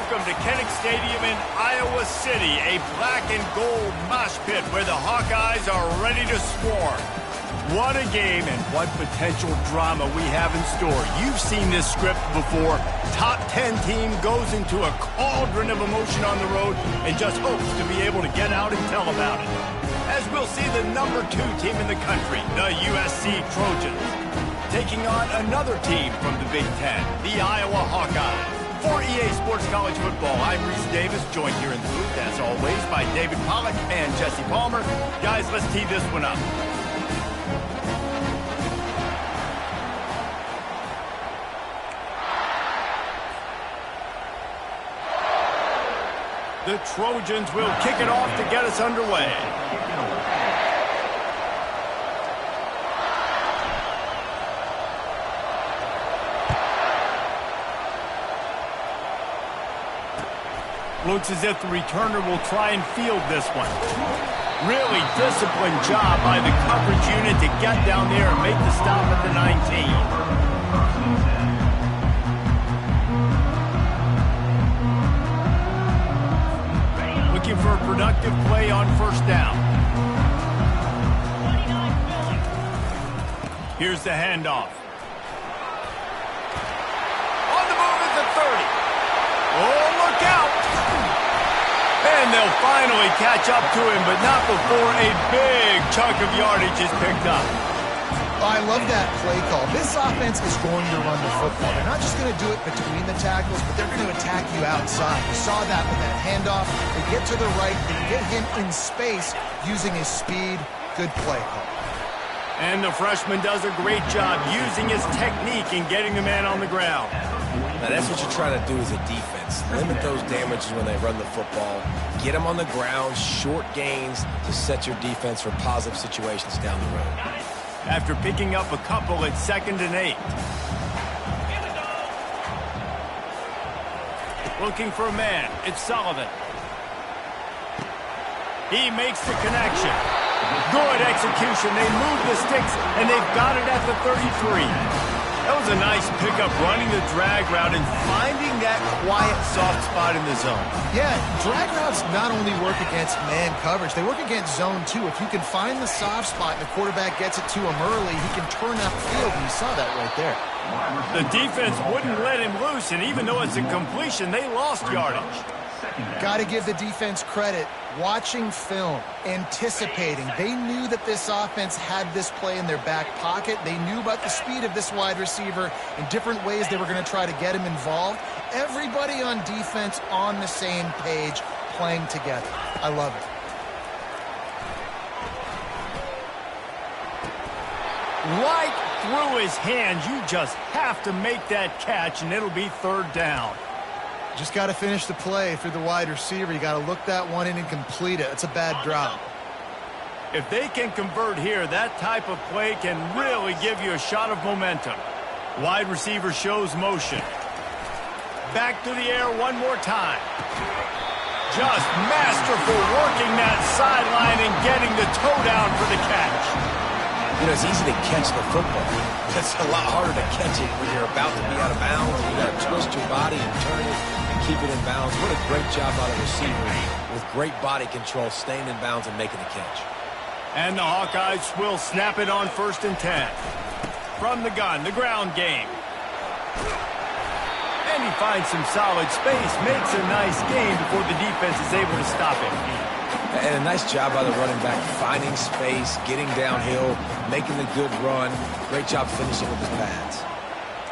Welcome to Kinnick Stadium in Iowa City, a black and gold mosh pit where the Hawkeyes are ready to swarm. What a game and what potential drama we have in store. You've seen this script before. Top 10 team goes into a cauldron of emotion on the road and just hopes to be able to get out and tell about it. As we'll see the number 2 team in the country, the USC Trojans, taking on another team from the Big Ten, the Iowa Hawkeyes. For EA Sports College Football, I'm Reese Davis, joined here in the booth, as always, by David Pollack and Jesse Palmer. Guys, let's tee this one up. The Trojans will kick it off to get us underway. Looks as if the returner will try and field this one. Really disciplined job by the coverage unit to get down there and make the stop at the 19. Looking for a productive play on first down. Here's the handoff. On the move at the 30. Oh, look out! And they'll finally catch up to him, but not before a big chunk of yardage is picked up. I love that play call. This offense is going to run the football. They're not just going to do it between the tackles, but they're going to attack you outside. You saw that with that handoff. They get to the right, they get him in space using his speed. Good play call. And the freshman does a great job using his technique and getting the man on the ground. Now that's what you're trying to do as a defense. Limit those damages when they run the football. Get them on the ground, short gains to set your defense for positive situations down the road. After picking up a couple at 2nd and 8. Looking for a man. It's Sullivan. He makes the connection. Good execution. They move the sticks, and they've got it at the 33. That was a nice pickup, running the drag route and finding that quiet, soft spot in the zone. Yeah, drag routes not only work against man coverage, they work against zone too. If you can find the soft spot and the quarterback gets it to him early, he can turn that field, and you saw that right there. The defense wouldn't let him loose, and even though it's a completion, they lost yardage. Got to give the defense credit. Watching film, anticipating. They knew that this offense had this play in their back pocket. They knew about the speed of this wide receiver in different ways they were going to try to get him involved. Everybody on defense on the same page, playing together. I love it. Right through his hands. You just have to make that catch, and it'll be 3rd down. Just got to finish the play for the wide receiver. You got to look that one in and complete it. It's a bad drop. If they can convert here, that type of play can really give you a shot of momentum. Wide receiver shows motion. Back to the air one more time. Just masterful working that sideline and getting the toe down for the catch. You know, it's easy to catch the football. It's a lot harder to catch it when you're about to be out of bounds. You got to twist your body and turn it and keep it in bounds. What a great job by the receiver with great body control, staying in bounds and making the catch. And the Hawkeyes will snap it on 1st and 10. From the gun, the ground game. And he finds some solid space, makes a nice gain before the defense is able to stop it. And a nice job by the running back, finding space, getting downhill, making the good run. Great job finishing with his pads.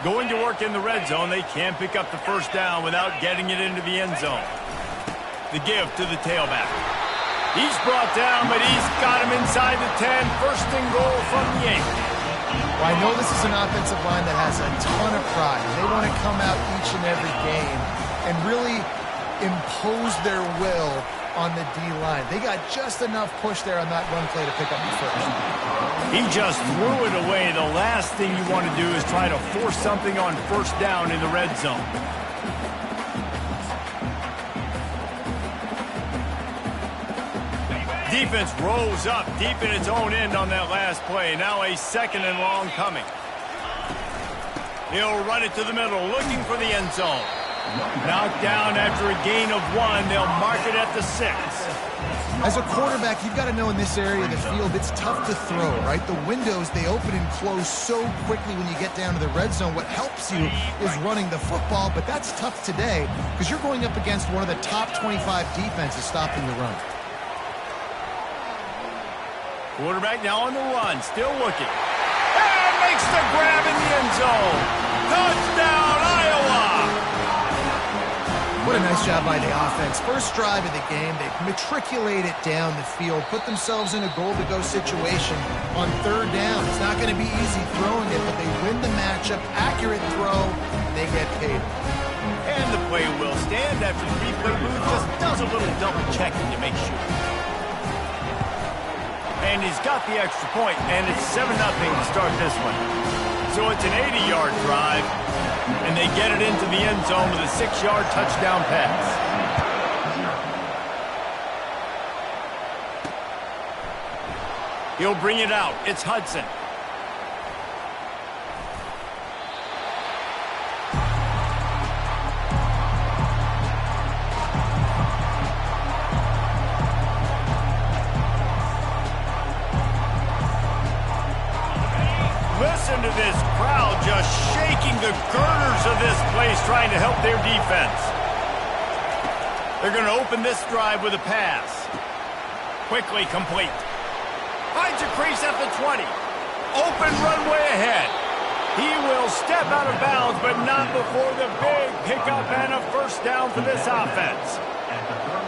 Going to work in the red zone, they can't pick up the 1st down without getting it into the end zone. The give to the tailback. He's brought down, but he's got him inside the 10. 1st and goal from the 8. Well, I know this is an offensive line that has a ton of pride. They want to come out each and every game and really impose their will on the D-line. They got just enough push there on that run play to pick up the 1st. He just threw it away. The last thing you want to do is try to force something on 1st down in the red zone. Defense rolls up deep in its own end on that last play. Now a 2nd and long coming. He'll run it to the middle, looking for the end zone. Knocked down after a gain of 1. They'll mark it at the 6. As a quarterback, you've got to know in this area of the field, it's tough to throw, right? The windows, they open and close so quickly when you get down to the red zone. What helps you is running the football, but that's tough today because you're going up against one of the top 25 defenses stopping the run. Quarterback now on the run, still looking. And makes the grab in the end zone. Touchdown, Iowa! What a nice job by the offense. First drive of the game, they matriculate it down the field, put themselves in a goal-to-go situation on third down. It's not going to be easy throwing it, but they win the matchup. Accurate throw, and they get paid. And the play will stand after the replay booth just does a little double-checking to make sure. And he's got the extra point, and it's 7-0 to start this one. So it's an 80-yard drive, and they get it into the end zone with a 6-yard touchdown pass. He'll bring it out. It's Hudson. Listen to this crowd just shaking the girders of this place trying to help their defense. They're going to open this drive with a pass. Quickly complete. Finds a crease at the 20. Open runway ahead. He will step out of bounds, but not before the big pickup and a first down for this offense.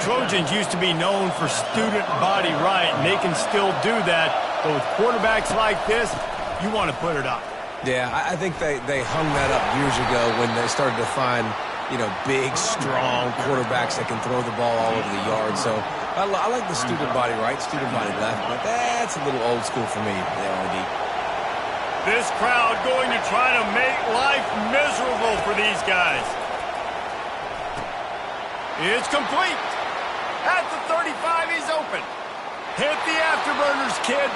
Trojans used to be known for student body right, and they can still do that. But with quarterbacks like this, you want to put it up. Yeah, I think they hung that up years ago when they started to find, big, strong quarterbacks that can throw the ball all over the yard. So I like the student body right, student body left, but that's a little old school for me, the RD. This crowd going to try to make life miserable for these guys. It's complete. At the 35, he's open. Hit the afterburners, kid.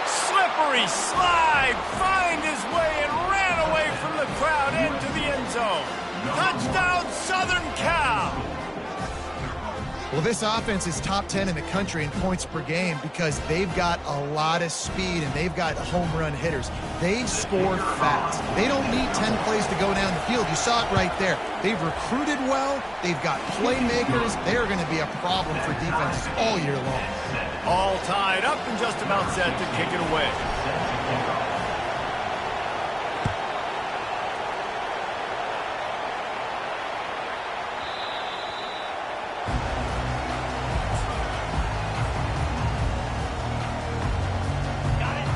Slippery slide, find his way and ran away from the crowd into the end zone. Touchdown, Southern Cal! Well, this offense is top 10 in the country in points per game because they've got a lot of speed and they've got home run hitters. They score fast. They don't need 10 plays to go down the field. You saw it right there. They've recruited well. They've got playmakers. They are going to be a problem for defenses all year long. All tied up and just about set to kick it away.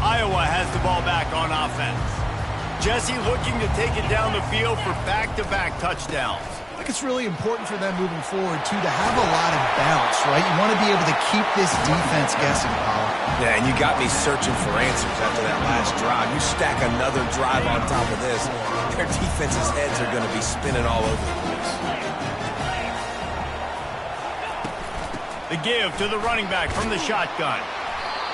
Iowa has the ball back on offense. Jesse looking to take it down the field for back-to-back touchdowns. I think it's really important for them moving forward, too, to have a lot of bounce, right? You want to be able to keep this defense guessing, Paul. Yeah, and you got me searching for answers after that last drive. You stack another drive on top of this, their defense's heads are going to be spinning all over the place. The give to the running back from the shotgun.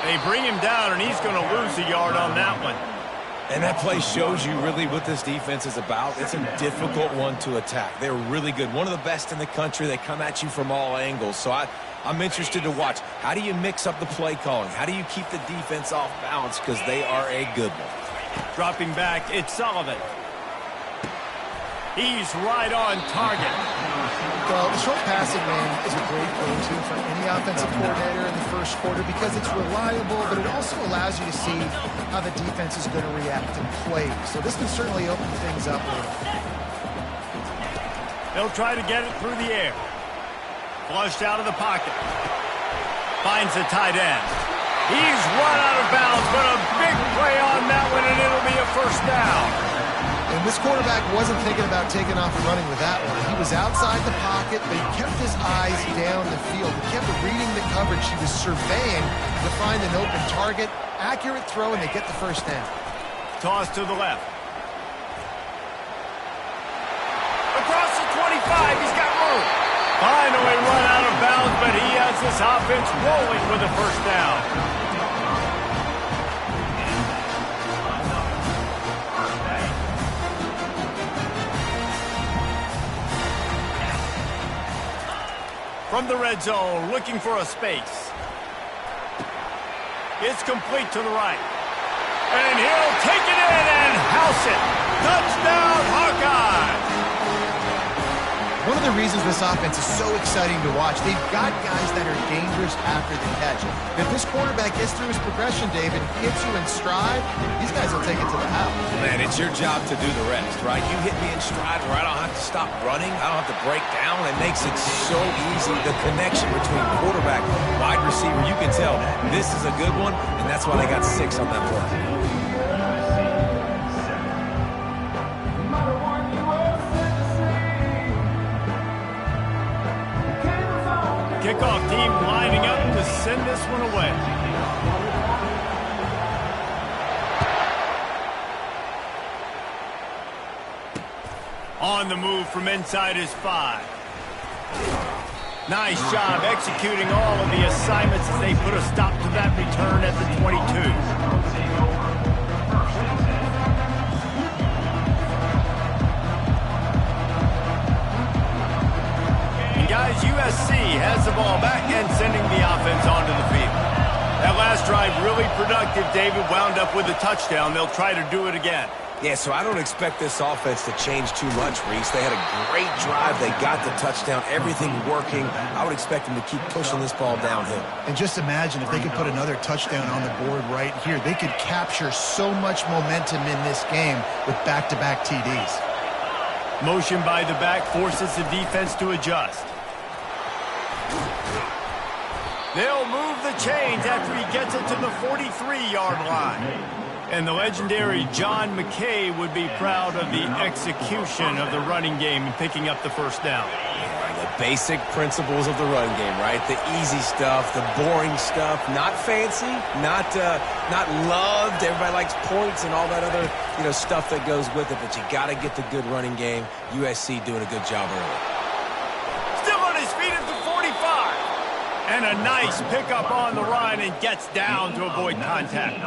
They bring him down, and he's going to lose a yard on that one. And that play shows you really what this defense is about. It's a difficult one to attack. They're really good. One of the best in the country. They come at you from all angles. So I'm interested to watch. How do you mix up the play calling? How do you keep the defense off balance? Because they are a good one. Dropping back, it's Sullivan. He's right on target. Well, the short passing game is a great go-to for any offensive coordinator in the first quarter because it's reliable, but it also allows you to see how the defense is going to react and play. So this can certainly open things up a little. They'll try to get it through the air. Flushed out of the pocket. Finds the tight end. He's run out of bounds, but a big play on that one, and it'll be a first down. And this quarterback wasn't thinking about taking off and running with that one. He was outside the pocket, but he kept his eyes down the field. He kept reading the coverage. He was surveying to find an open target. Accurate throw, and they get the first down. Toss to the left. Across the 25, he's got room. Finally run out of bounds, but he has this offense rolling with a first down. from the red zone, looking for a space. It's complete to the right. And he'll take it in and house it. Touchdown, Hawkeyes! One of the reasons this offense is so exciting to watch, they've got guys that are dangerous after the catch. If this quarterback gets through his progression, David, hits you in stride, these guys will take it to the house. Man, it's your job to do the rest, right? You hit me in stride where I don't have to stop running. I don't have to break down. It makes it so easy. The connection between quarterback, wide receiver, you can tell this is a good one, and that's why they got 6 on that play. Kickoff team lining up to send this one away. On the move from inside his 5. Nice job executing all of the assignments as they put a stop to that return at the 22. Guys, USC has the ball back and sending the offense onto the field. That last drive really productive. David wound up with a touchdown. They'll try to do it again. Yeah, so I don't expect this offense to change too much, Reese. They had a great drive. They got the touchdown. Everything working. I would expect them to keep pushing this ball downhill. And just imagine if they could put another touchdown on the board right here. They could capture so much momentum in this game with back-to-back TDs. Motion by the back forces the defense to adjust. They'll move the chains after he gets it to the 43-yard line. And the legendary John McKay would be proud of the execution of the running game and picking up the first down. The basic principles of the run game, right? The easy stuff, the boring stuff, not fancy, not loved. Everybody likes points and all that other, stuff that goes with it. But you got to get the good running game. USC doing a good job early. Still on his feet at the 45. And a nice pickup on the run and gets down to avoid contact.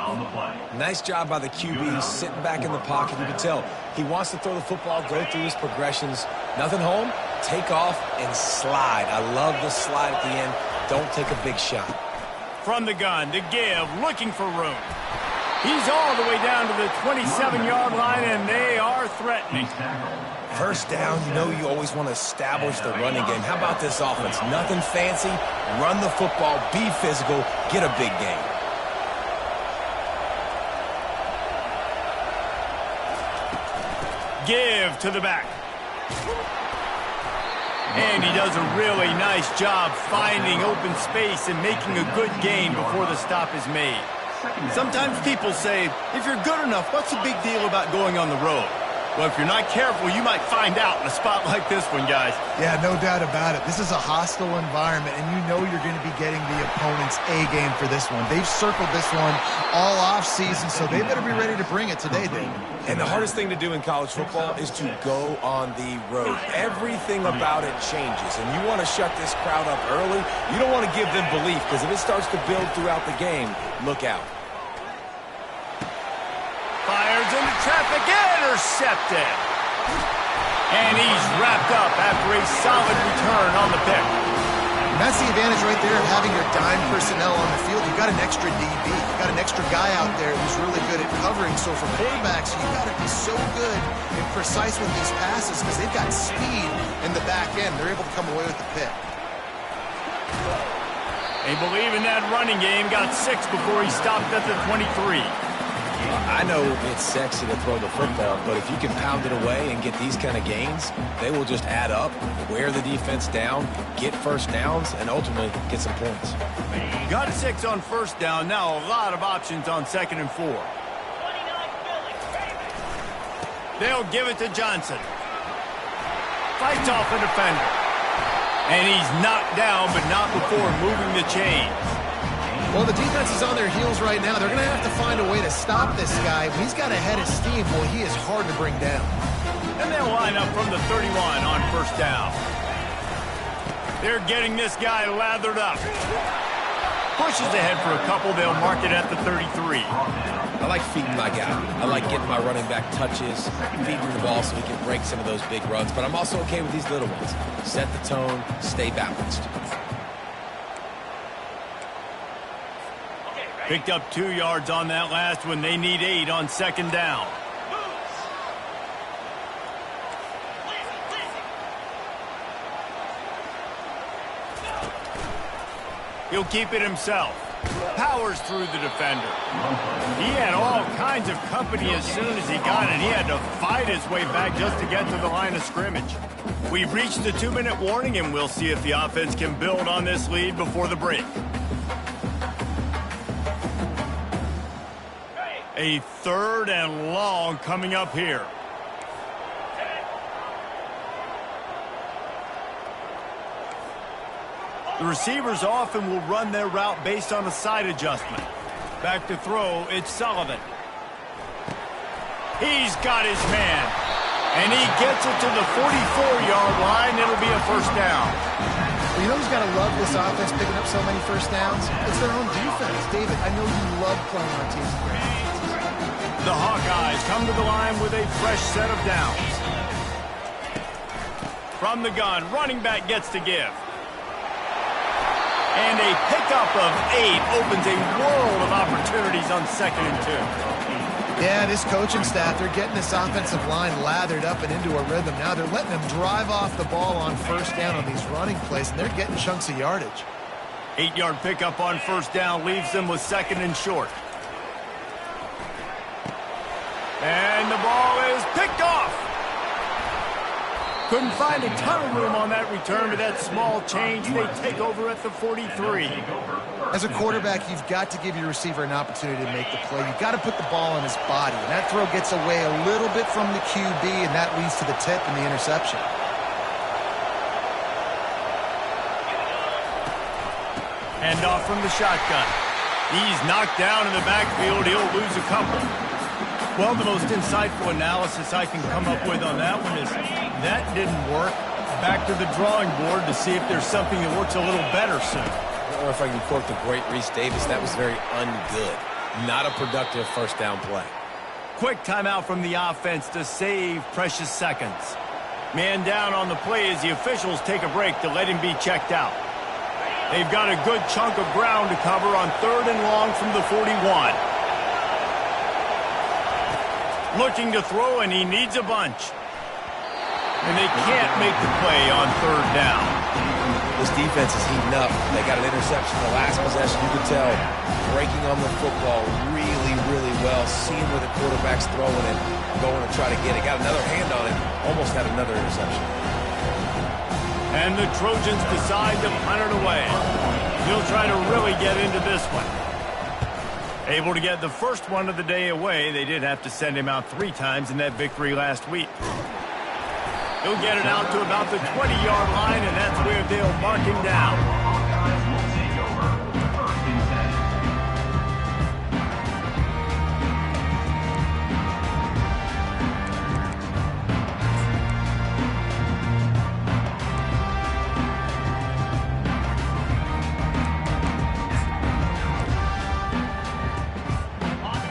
Nice job by the QB, sitting back in the pocket. You can tell he wants to throw the football, go through his progressions. Nothing home, take off, and slide. I love the slide at the end. Don't take a big shot. From the gun to give, looking for room. He's all the way down to the 27-yard line, and they are threatening. First down, you always want to establish the running game. How about this offense? Nothing fancy. Run the football, be physical, get a big gain. Give to the back. And he does a really nice job finding open space and making a good gain before the stop is made. Sometimes people say, if you're good enough, what's the big deal about going on the road? Well, if you're not careful, you might find out in a spot like this one, guys. Yeah, no doubt about it. This is a hostile environment, and you're going to be getting the opponent's A game for this one. They've circled this one all offseason, so they better be ready to bring it today, David. And the hardest thing to do in college football is to go on the road. Everything about it changes, and you want to shut this crowd up early. You don't want to give them belief, because if it starts to build throughout the game, look out. Fires into traffic, intercepted. And he's wrapped up after a solid return on the pick. And that's the advantage right there of having your dime personnel on the field. You've got an extra DB. You've got an extra guy out there who's really good at covering. So for quarterbacks, you've got to be so good and precise with these passes because they've got speed in the back end. They're able to come away with the pick. They believe in that running game. Got 6 before he stopped at the 23. I know it's sexy to throw the football, but if you can pound it away and get these kind of gains, they will just add up, wear the defense down, get first downs, and ultimately get some points. Got 6 on first down. Now a lot of options on 2nd and 4. They'll give it to Johnson. Fights off a defender. And he's knocked down, but not before moving the chains. Well, the defense is on their heels right now. They're going to have to find a way to stop this guy. When he's got a head of steam, well, he is hard to bring down. And they'll line up from the 31 on first down. They're getting this guy lathered up. Pushes ahead for a couple. They'll mark it at the 33. I like feeding my guy. I like getting my running back touches, feeding the ball so he can break some of those big runs. But I'm also okay with these little ones. Set the tone, stay balanced. Picked up 2 yards on that last one. They need 8 on second down. He'll keep it himself. Powers through the defender. He had all kinds of company as soon as he got it. He had to fight his way back just to get to the line of scrimmage. We've reached the 2-minute warning, and we'll see if the offense can build on this lead before the break. A 3rd and long coming up here. The receivers often will run their route based on a side adjustment. Back to throw, it's Sullivan. He's got his man. And he gets it to the 44-yard line. It'll be a first down. Well, you know who's got to love this offense picking up so many first downs? It's their own defense. David, I know you love playing on teams with great defenses. The Hawkeyes come to the line with a fresh set of downs. From the gun, running back gets to give. And a pickup of 8 opens a world of opportunities on 2nd and 2. Yeah, this coaching staff, they're getting this offensive line lathered up and into a rhythm. Now they're letting them drive off the ball on first down on these running plays, and they're getting chunks of yardage. 8-yard pickup on first down leaves them with 2nd and short. And the ball is picked off. Couldn't find a ton of room on that return, but that small change, they take over at the 43. As a quarterback, you've got to give your receiver an opportunity to make the play. You've got to put the ball on his body. And that throw gets away a little bit from the QB, and that leads to the tip and the interception. Hand off from the shotgun. He's knocked down in the backfield. He'll lose a couple. Well, the most insightful analysis I can come up with on that one is that didn't work. Back to the drawing board to see if there's something that works a little better soon. Or if I can quote the great Reese Davis, that was very ungood. Not a productive first down play. Quick timeout from the offense to save precious seconds. Man down on the play as the officials take a break to let him be checked out. They've got a good chunk of ground to cover on 3rd and long from the 41. Looking to throw, and he needs a bunch. And they can't make the play on 3rd down. This defense is heating up. They got an interception the last possession. You could tell breaking on the football really, really well. Seeing where the quarterback's throwing it, going to try to get it. Got another hand on it. Almost had another interception. And the Trojans decide to punt it away. He'll try to really get into this one. Able to get the first one of the day away. They did have to send him out 3 times in that victory last week. He'll get it out to about the 20-yard line, and that's where they'll mark him down.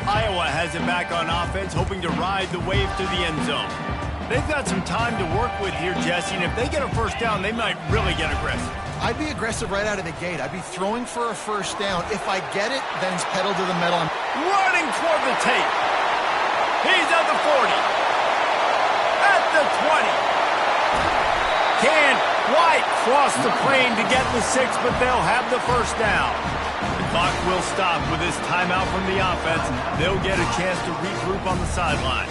Iowa has it back on offense, hoping to ride the wave to the end zone. They've got some time to work with here, Jesse, and if they get a first down, they might really get aggressive. I'd be aggressive right out of the gate. I'd be throwing for a first down. If I get it, then it's pedal to the metal. Running toward the tape. He's at the 40. At the 20. Can't quite cross the plane to get the 6, but they'll have the first down. The clock will stop with this timeout from the offense. They'll get a chance to regroup on the sideline.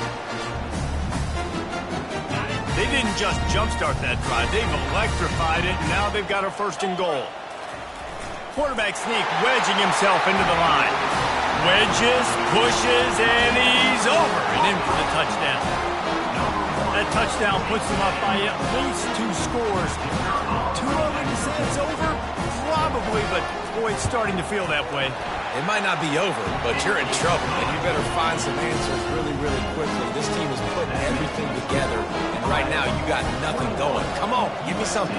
They didn't just jumpstart that drive. They've electrified it, and now they've got a 1st and goal. Quarterback sneak wedging himself into the line. Wedges, pushes, and he's over and in for the touchdown. That touchdown puts them up by at least 2 scores. Too early to say it's over? Probably, but boy, it's starting to feel that way. It might not be over, but you're in trouble, and you better find some answers really, really quickly. This team is putting everything together, and right now you got nothing going. Come on, give me something.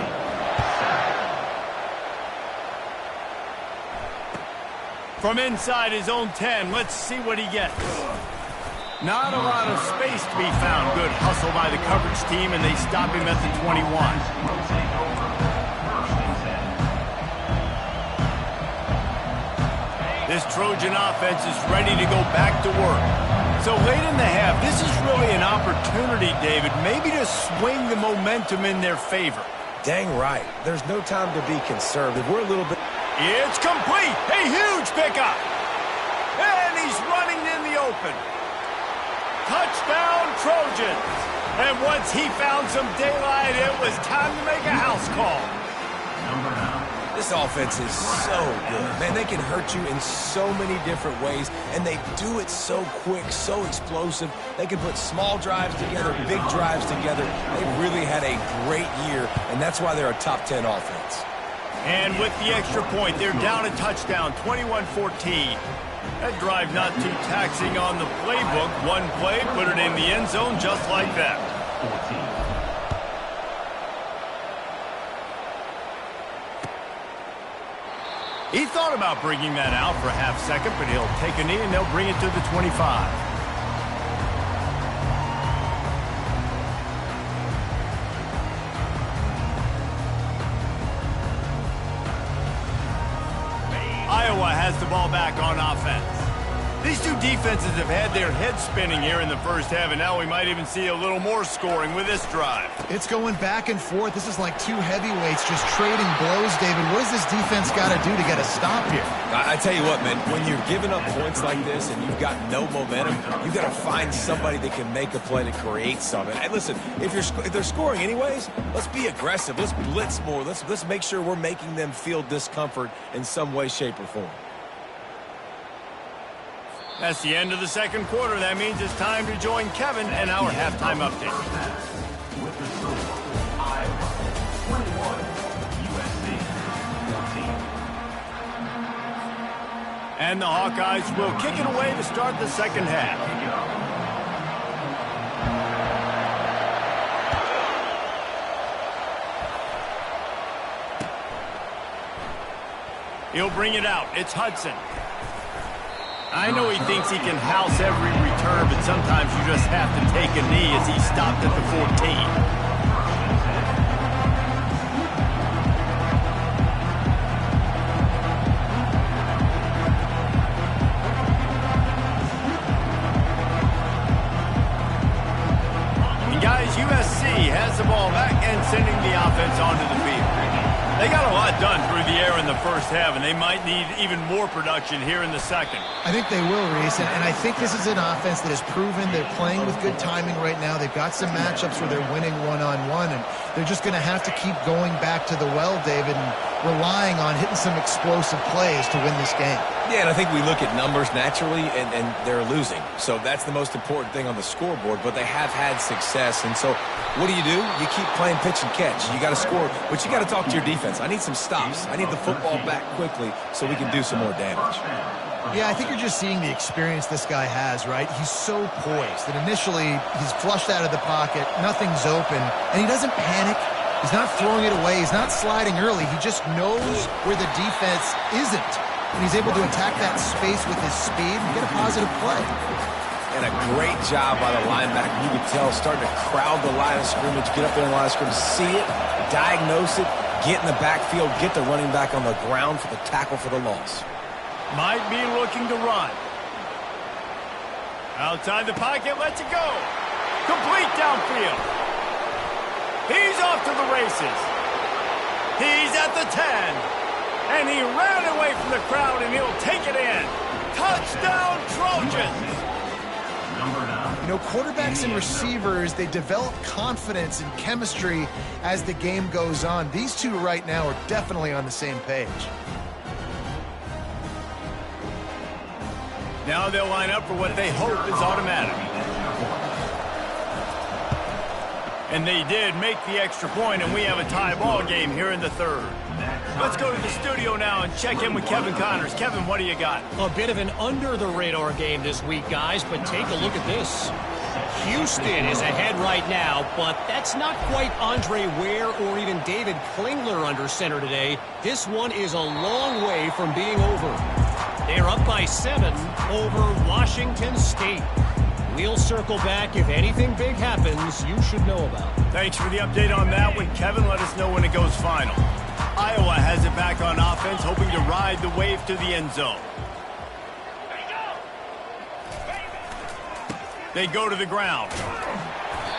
From inside his own 10, let's see what he gets. Not a lot of space to be found. Good hustle by the coverage team, and they stop him at the 21. This Trojan offense is ready to go back to work. So late in the half, this is really an opportunity, David, maybe to swing the momentum in their favor. Dang right. There's no time to be conservative. We're a little bit... It's complete. A huge pickup. And he's running in the open. Touchdown, Trojans. And once he found some daylight, it was time to make a house call. This offense is so good. Man, they can hurt you in so many different ways, and they do it so quick, so explosive. They can put small drives together, big drives together. They've really had a great year, and that's why they're a top 10 offense. And with the extra point, they're down a touchdown, 21-14. That drive not too taxing on the playbook. One play, put it in the end zone just like that. He thought about bringing that out for a half second, but he'll take a knee and they'll bring it to the 25. Iowa has the ball back on offense. These two defenses have had their heads spinning here in the first half, and now we might even see a little more scoring with this drive. It's going back and forth. This is like two heavyweights just trading blows, David. What does this defense got to do to get a stop here? I tell you what, man, when you're giving up points like this and you've got no momentum, you've got to find somebody that can make a play to create something. And listen, if they're scoring anyways, let's be aggressive. Let's blitz more. Let's make sure we're making them feel discomfort in some way, shape, or form. That's the end of the second quarter. That means it's time to join Kevin and our halftime update. With the score, Iowa 21, USC 14. And the Hawkeyes will kick it away to start the second half. He'll bring it out. It's Hudson. I know he thinks he can house every return, but sometimes you just have to take a knee as he stopped at the 14. And guys, USC has the ball back and sending the offense onto the field. They got a lot done through the air in the first half, and they might need even more production here in the second. I think they will, Reese, and I think this is an offense that has proven they're playing with good timing right now. They've got some matchups where they're winning one-on-one, and they're just going to have to keep going back to the well, David, and relying on hitting some explosive plays to win this game. Yeah, and I think we look at numbers naturally, and they're losing. So that's the most important thing on the scoreboard, but they have had success. And so what do? You keep playing pitch and catch. You got to score, but you got to talk to your defense. I need some stops. I need the football back quickly so we can do some more damage. Yeah, I think you're just seeing the experience this guy has, right? He's so poised that initially he's flushed out of the pocket, nothing's open, and he doesn't panic. He's not throwing it away. He's not sliding early. He just knows where the defense isn't. And he's able to attack that space with his speed and get a positive play. And a great job by the linebacker. You could tell, starting to crowd the line of scrimmage, get up there in the line of scrimmage, see it, diagnose it, get in the backfield, get the running back on the ground for the tackle for the loss. Might be looking to run. Outside the pocket, lets it go. Complete downfield. He's off to the races. He's at the 10. And he ran away from the crowd, and he'll take it in. Touchdown, Trojans! You know, quarterbacks and receivers, they develop confidence and chemistry as the game goes on. These two right now are definitely on the same page. Now they'll line up for what they hope is automatic. And they did make the extra point, and we have a tie ball game here in the third. Let's go to the studio now and check in with Kevin Connors. Kevin, what do you got? A bit of an under-the-radar game this week, guys, but take a look at this. Houston is ahead right now, but that's not quite Andre Ware or even David Klingler under center today. This one is a long way from being over. They're up by 7 over Washington State. We'll circle back if anything big happens you should know about. Thanks for the update on that one, Kevin. Let us know when it goes final. Iowa has it back on offense, hoping to ride the wave to the end zone. They go to the ground.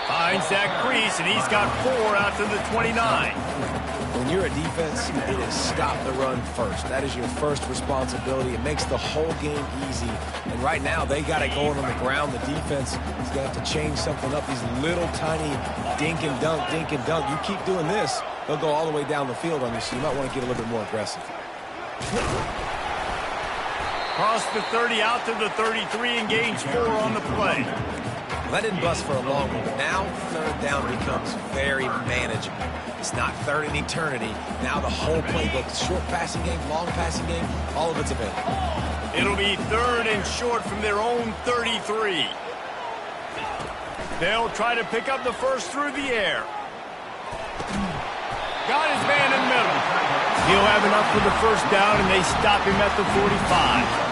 Finds that crease, and he's got 4 out to the 29. When you're a defense, it is stop the run first. That is your first responsibility. It makes the whole game easy. And right now, they got it going on the ground. The defense is going to have to change something up. These little tiny dink and dunk, dink and dunk. You keep doing this, they'll go all the way down the field on you, so you might want to get a little bit more aggressive. Cross the 30 out to the 33 and gains 4 on the play. That didn't bust for a long one, but now third down becomes very manageable. It's not third in eternity. Now the whole playbook, short passing game, long passing game, all of it's available. It'll be 3rd and short from their own 33. They'll try to pick up the first through the air. Got his man in the middle. He'll have enough for the first down, and they stop him at the 45.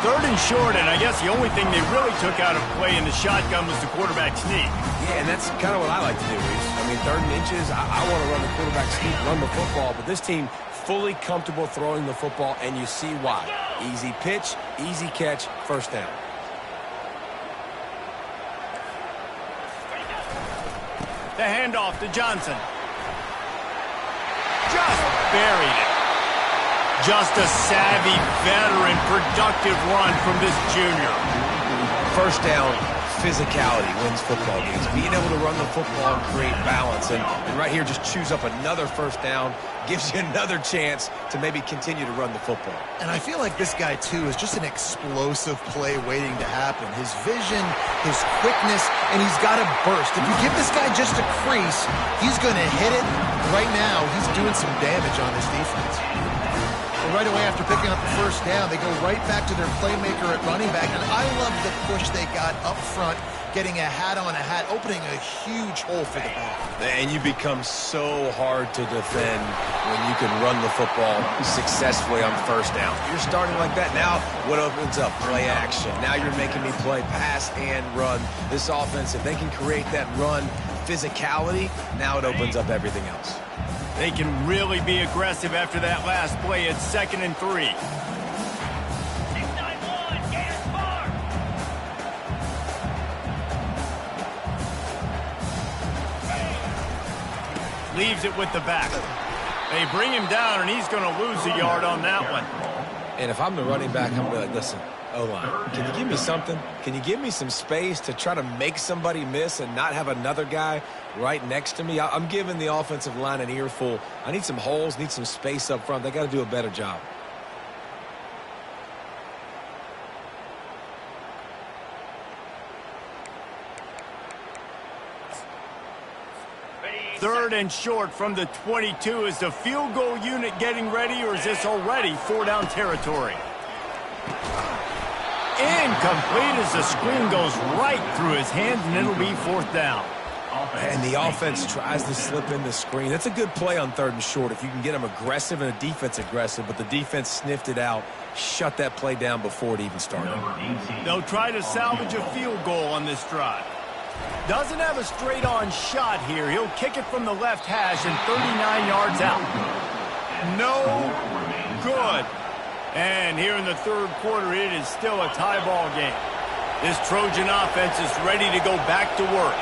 3rd and short, and I guess the only thing they really took out of play in the shotgun was the quarterback sneak. Yeah, and that's kind of what I like to do, Reese. I mean, 3rd and inches, I want to run the quarterback sneak, run the football, but this team fully comfortable throwing the football, and you see why. Easy pitch, easy catch, first down. The handoff to Johnson. Just buried it. Just a savvy, veteran, productive run from this junior. First down, physicality wins football games. Being able to run the football and create balance. And right here, just choose up another first down, gives you another chance to maybe continue to run the football. And I feel like this guy, too, is just an explosive play waiting to happen. His vision, his quickness, and he's got a burst. If you give this guy just a crease, he's going to hit it. Right now, he's doing some damage on this defense. Right away after picking up the first down, they go right back to their playmaker at running back. And I love the push they got up front, getting a hat on a hat, opening a huge hole for the back. And you become so hard to defend when you can run the football successfully on first down. You're starting like that. Now what opens up? Play action. Now you're making me play pass and run. This offense, if they can create that run physicality, now it opens up everything else. They can really be aggressive after that last play. It's 2nd and 3. 691, Gators Park. Leaves it with the back. They bring him down, and he's going to lose a yard on that one. And if I'm the running back, I'm going to be like, listen, O-line, can you give me something? Can you give me some space to try to make somebody miss and not have another guy right next to me? I'm giving the offensive line an earful. I need some holes, need some space up front. They got to do a better job. Third and short from the 22. Is the field goal unit getting ready, or is this already 4-down territory? Incomplete as the screen goes right through his hands, and it'll be 4th down. And the offense tries to slip in the screen. That's a good play on 3rd and short if you can get them aggressive and a defense aggressive, but the defense sniffed it out, shut that play down before it even started. They'll try to salvage a field goal on this drive. Doesn't have a straight-on shot here. He'll kick it from the left hash and 39 yards out. No good. And here in the 3rd quarter, it is still a tie ball game. This Trojan offense is ready to go back to work.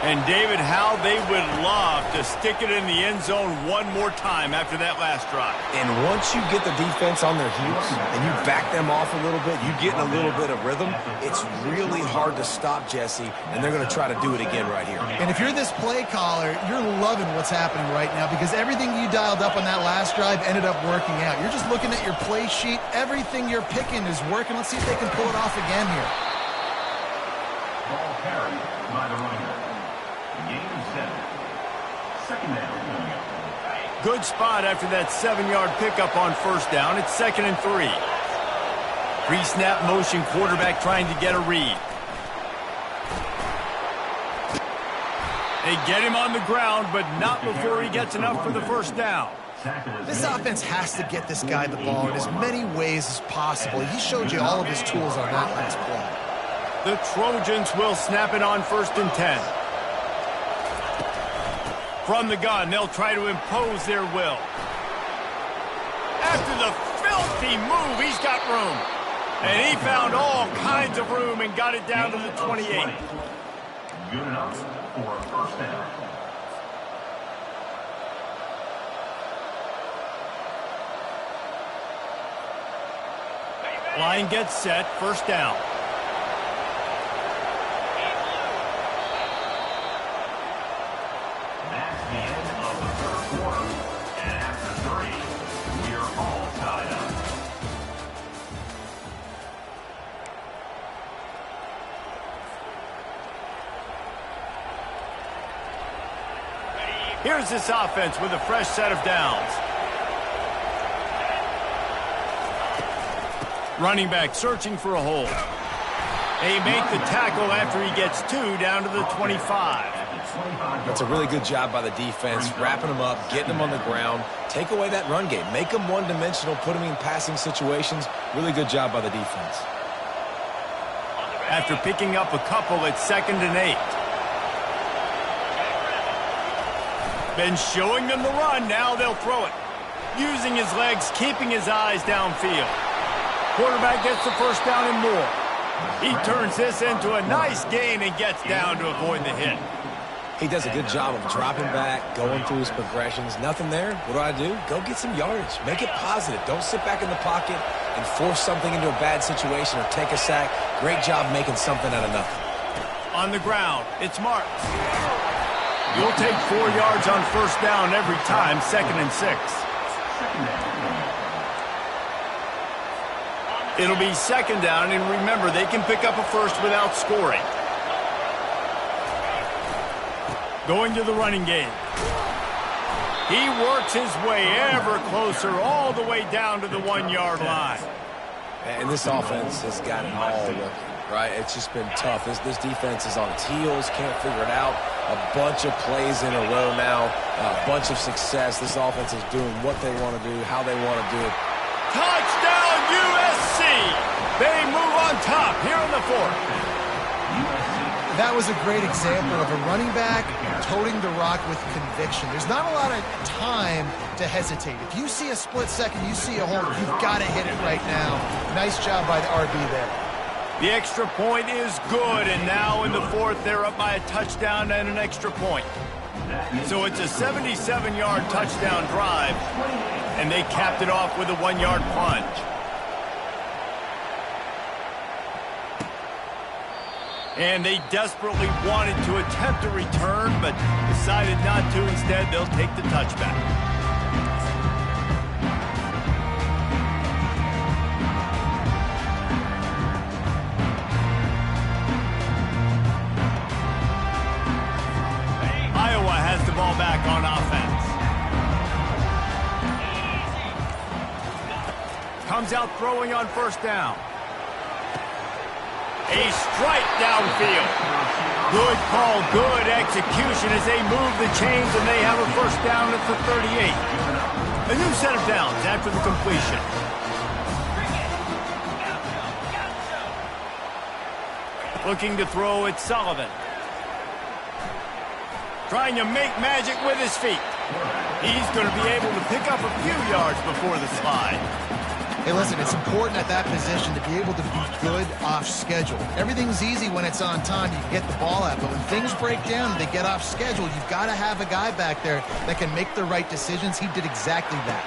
And, David, how they would love to stick it in the end zone one more time after that last drive. And once you get the defense on their heels and you back them off a little bit, you get in a little bit of rhythm, it's really hard to stop Jesse, and they're going to try to do it again right here. And if you're this play caller, you're loving what's happening right now because everything you dialed up on that last drive ended up working out. You're just looking at your play sheet. Everything you're picking is working. Let's see if they can pull it off again here. Ball carried by the running back. Game 7. 2nd down. Good spot after that 7-yard pickup on first down. It's 2nd and 3. Pre-snap motion, quarterback trying to get a read. They get him on the ground, but not before he gets enough for the first down. This offense has to get this guy the ball in as many ways as possible. He showed you all of his tools on that last play. The Trojans will snap it on 1st and 10. From the gun, they'll try to impose their will. After the filthy move, he's got room. And he found all kinds of room and got it down to the 28. Good enough for a first down. Line gets set, first down. That's the end of the first quarter. And after 3, we are all tied up. Here's this offense with a fresh set of downs. Running back searching for a hole. They make the tackle after he gets 2 down to the 25. That's a really good job by the defense, wrapping them up, getting them on the ground. Take away that run game. Make them one-dimensional, put them in passing situations. Really good job by the defense. After picking up a couple, it's 2nd and 8. Been showing them the run, now they'll throw it. Using his legs, keeping his eyes downfield. Quarterback gets the first down and more. He turns this into a nice gain and gets down to avoid the hit. He does a good job of dropping back, going through his progressions. Nothing there. What do? Go get some yardage. Make it positive. Don't sit back in the pocket and force something into a bad situation or take a sack. Great job making something out of nothing. On the ground, it's Marks. You'll take 4 yards on first down every time, 2nd and 6. It'll be 2nd down, and remember, they can pick up a first without scoring. Going to the running game. He works his way ever closer all the way down to the 1-yard line. And this offense has got it all working, right? It's just been tough. This defense is on its heels, can't figure it out. A bunch of plays in a row now, a bunch of success. This offense is doing what they want to do, how they want to do it. Touchdown, USC! They move on top here in the 4th. That was a great example of a running back toting the rock with conviction. There's not a lot of time to hesitate. If you see a split second, you see a hole, you've got to hit it right now. Nice job by the RB there. The extra point is good, and now in the 4th, they're up by a touchdown and an extra point. So it's a 77-yard touchdown drive, and they capped it off with a 1-yard plunge. And they desperately wanted to attempt a return, but decided not to. Instead, they'll take the touchback. Iowa has the ball back on offense. Comes out throwing on first down. A strike downfield. Good call, good execution as they move the chains, and they have a first down at the 38. A new set of downs after the completion. Looking to throw at Sullivan. Trying to make magic with his feet. He's going to be able to pick up a few yards before the slide. Hey, listen, it's important at that position to be able to be good off schedule. Everything's easy when it's on time. You can get the ball out. But when things break down and they get off schedule, you've got to have a guy back there that can make the right decisions. He did exactly that.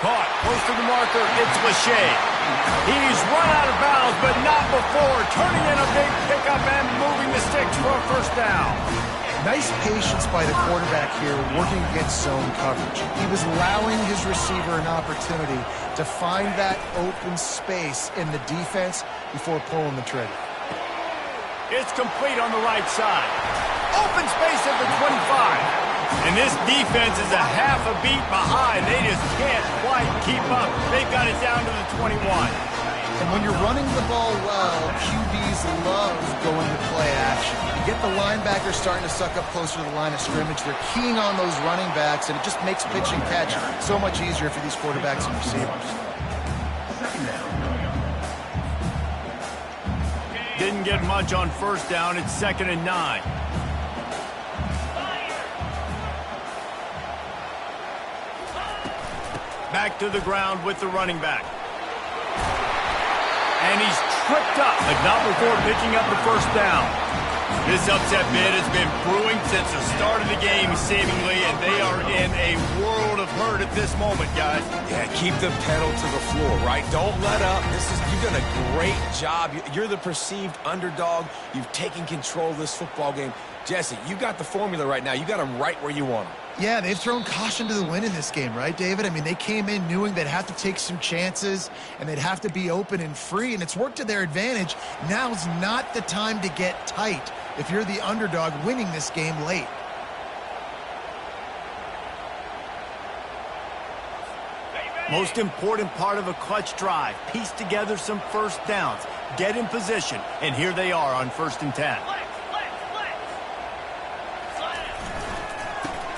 Caught, close to the marker, it's Lachey. He's run out of bounds, but not before. Turning in a big pickup and moving the sticks for a first down. Nice patience by the quarterback here working against zone coverage. He was allowing his receiver an opportunity to find that open space in the defense before pulling the trigger. It's complete on the right side. Open space at the 25. And this defense is a half a beat behind. They just can't quite keep up. They've got it down to the 21. And when you're running the ball well, QBs love going to play action. You get the linebackers starting to suck up closer to the line of scrimmage. They're keying on those running backs, and it just makes pitch and catch so much easier for these quarterbacks and receivers. Didn't get much on first down. It's 2nd and 9. Back to the ground with the running back. And he's tripped up, but not before picking up the first down. This upset bid has been brewing since the start of the game, seemingly, and they are in a world of hurt at this moment, guys. Yeah, keep the pedal to the floor, right? Don't let up. You've done a great job. You're the perceived underdog. You've taken control of this football game. Jesse, you got the formula right now. You got them right where you want them. Yeah, they've thrown caution to the wind in this game, right, David? I mean, they came in knowing they'd have to take some chances and they'd have to be open and free, and it's worked to their advantage. Now's not the time to get tight if you're the underdog winning this game late. Most important part of a clutch drive, piece together some first downs, get in position, and here they are on 1st and 10.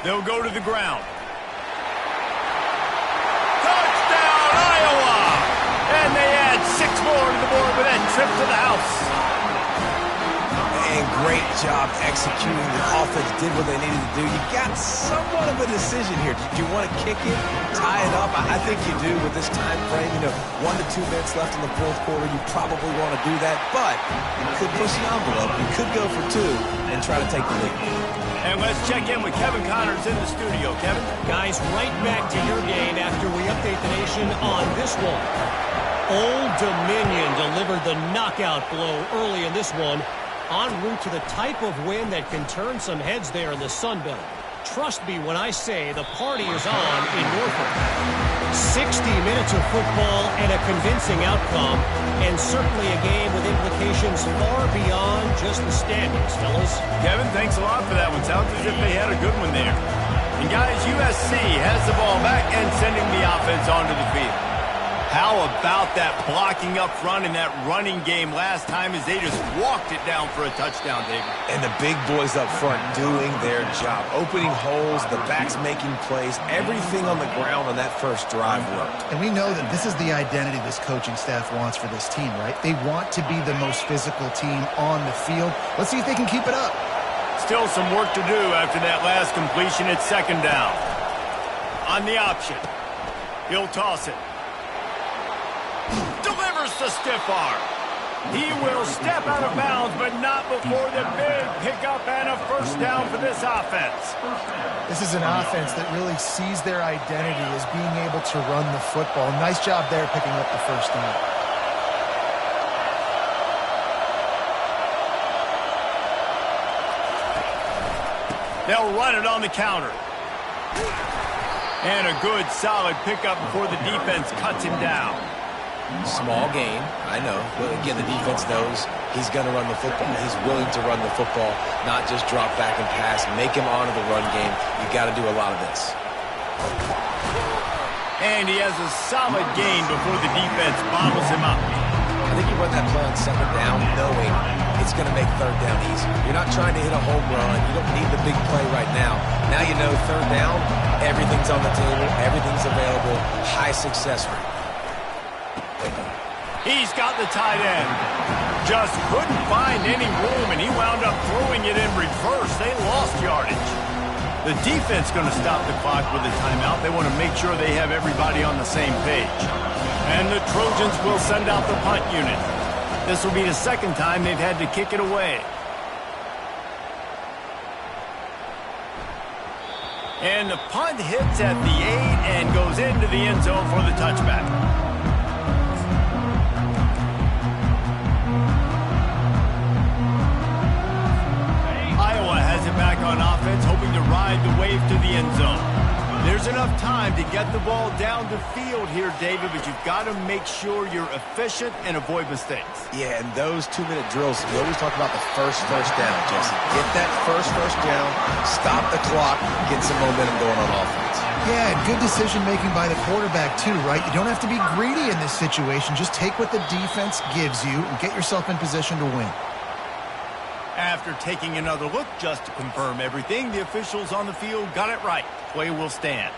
They'll go to the ground. Touchdown, Iowa! And they add 6 more to the board with that trip to the house. And great job executing. The offense did what they needed to do. You got somewhat of a decision here. Do you want to kick it, tie it up? I think you do with this time frame. 1 to 2 minutes left in the fourth quarter. You probably want to do that, but you could push the envelope. You could go for 2 and try to take the lead. And let's check in with Kevin Connors in the studio. Kevin? Guys, right back to your game after we update the nation on this one. Old Dominion delivered the knockout blow early in this one, en route to the type of win that can turn some heads there in the Sun Belt. Trust me when I say the party is on in Norfolk. 60 minutes of football and a convincing outcome, and certainly a game with implications far beyond just the standings, fellas. Kevin, thanks a lot for that one. Sounds as if they had a good one there. And guys, USC has the ball back and sending the offense onto the field. How about that blocking up front in that running game last time as they just walked it down for a touchdown, David? And the big boys up front doing their job. Opening holes, the backs making plays, everything on the ground on that first drive worked. And we know that this is the identity this coaching staff wants for this team, right? They want to be the most physical team on the field. Let's see if they can keep it up. Still some work to do after that last completion at 2nd down. On the option, he'll toss it. Delivers the stiff arm. He will step out of bounds, but not before the big pickup and a first down for this offense. This is an offense that really sees their identity as being able to run the football. Nice job there picking up the first down. They'll run it on the counter. And a good, solid pickup before the defense cuts him down. Small gain, I know. But again, the defense knows he's going to run the football. He's willing to run the football, not just drop back and pass. Make him honor the run game. You got to do a lot of this. And he has a solid gain before the defense bottles him up. I think you run that play on 2nd down knowing it's going to make 3rd down easy. You're not trying to hit a home run. You don't need the big play right now. Now you know 3rd down, everything's on the table, everything's available, high success rate. He's got the tight end. Just couldn't find any room, and he wound up throwing it in reverse. They lost yardage. The defense going to stop the clock with a timeout. They want to make sure they have everybody on the same page. And the Trojans will send out the punt unit. This will be the 2nd time they've had to kick it away. And the punt hits at the 8 and goes into the end zone for the touchback. Iowa has it back on offense, hoping to ride the wave to the end zone. There's enough time to get the ball down the field here, David, but you've got to make sure you're efficient and avoid mistakes. Yeah, and those 2-minute drills, we always talk about the first down, Jesse. Get that first down, stop the clock, get some momentum going on offense. Yeah, good decision-making by the quarterback, too, right? You don't have to be greedy in this situation. Just take what the defense gives you and get yourself in position to win. After taking another look just to confirm everything, the officials on the field got it right. Play will stand.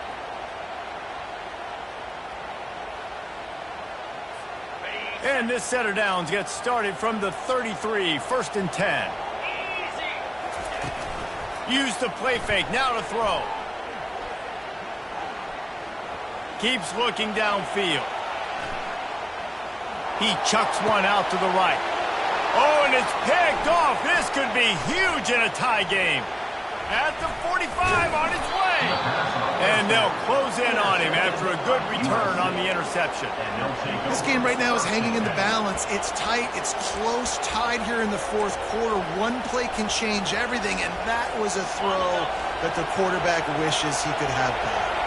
And this set of downs gets started from the 33, 1st and 10. Use the play fake, now to throw. Keeps looking downfield. He chucks one out to the right. Oh, and it's picked off. This could be huge in a tie game. At the 45 on its way. And they'll close in on him after a good return on the interception. This game right now is hanging in the balance. It's tight. It's close, tied here in the fourth quarter. One play can change everything, and that was a throw that the quarterback wishes he could have back.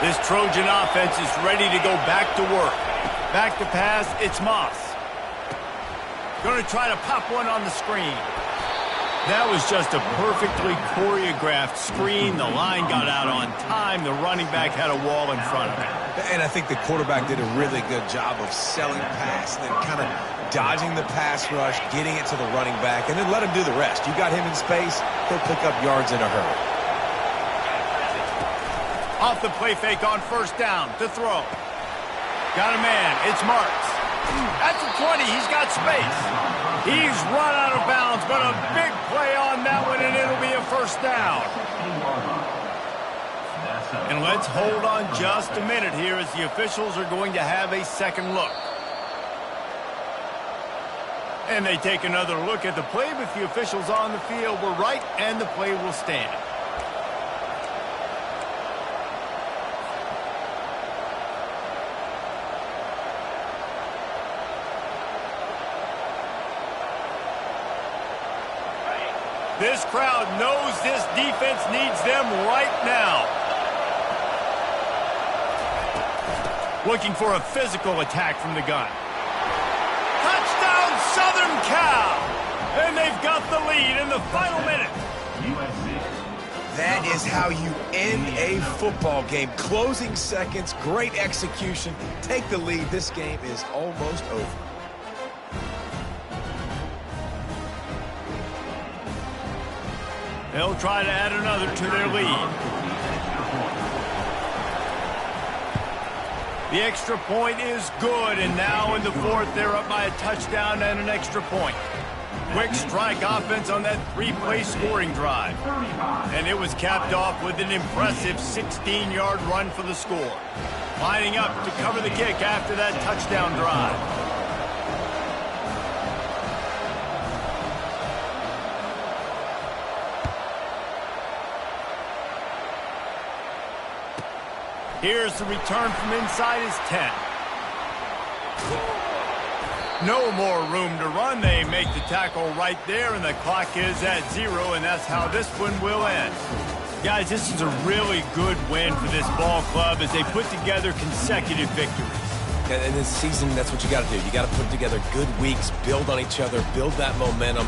This Trojan offense is ready to go back to work. Back to pass, it's Moss. Going to try to pop one on the screen. That was just a perfectly choreographed screen. The line got out on time. The running back had a wall in front of him. And I think the quarterback did a really good job of selling pass and then kind of dodging the pass rush, getting it to the running back, and then let him do the rest. You got him in space, he'll pick up yards in a hurry. Off the play fake on first down to throw. Got a man. It's Marks. At the 20, he's got space. He's run out of bounds, but a big play on that one, and it'll be a first down. And let's hold on just a minute here as the officials are going to have a second look. And they take another look at the play, but the officials on the field were right, and the play will stand. This crowd knows this defense needs them right now. Looking for a physical attack from the gun. Touchdown, Southern Cal! And they've got the lead in the final minute. That is how you end a football game. Closing seconds, great execution. Take the lead. This game is almost over. They'll try to add another to their lead. The extra point is good, and now in the fourth, they're up by a touchdown and an extra point. Quick strike offense on that three-play scoring drive. And it was capped off with an impressive 16-yard run for the score. Lining up to cover the kick after that touchdown drive. Here's the return from inside his 10. No more room to run. They make the tackle right there, and the clock is at 0, and that's how this one will end. Guys, this is a really good win for this ball club as they put together consecutive victories. And this season, that's what you got to do. You got to put together good weeks, build on each other, build that momentum.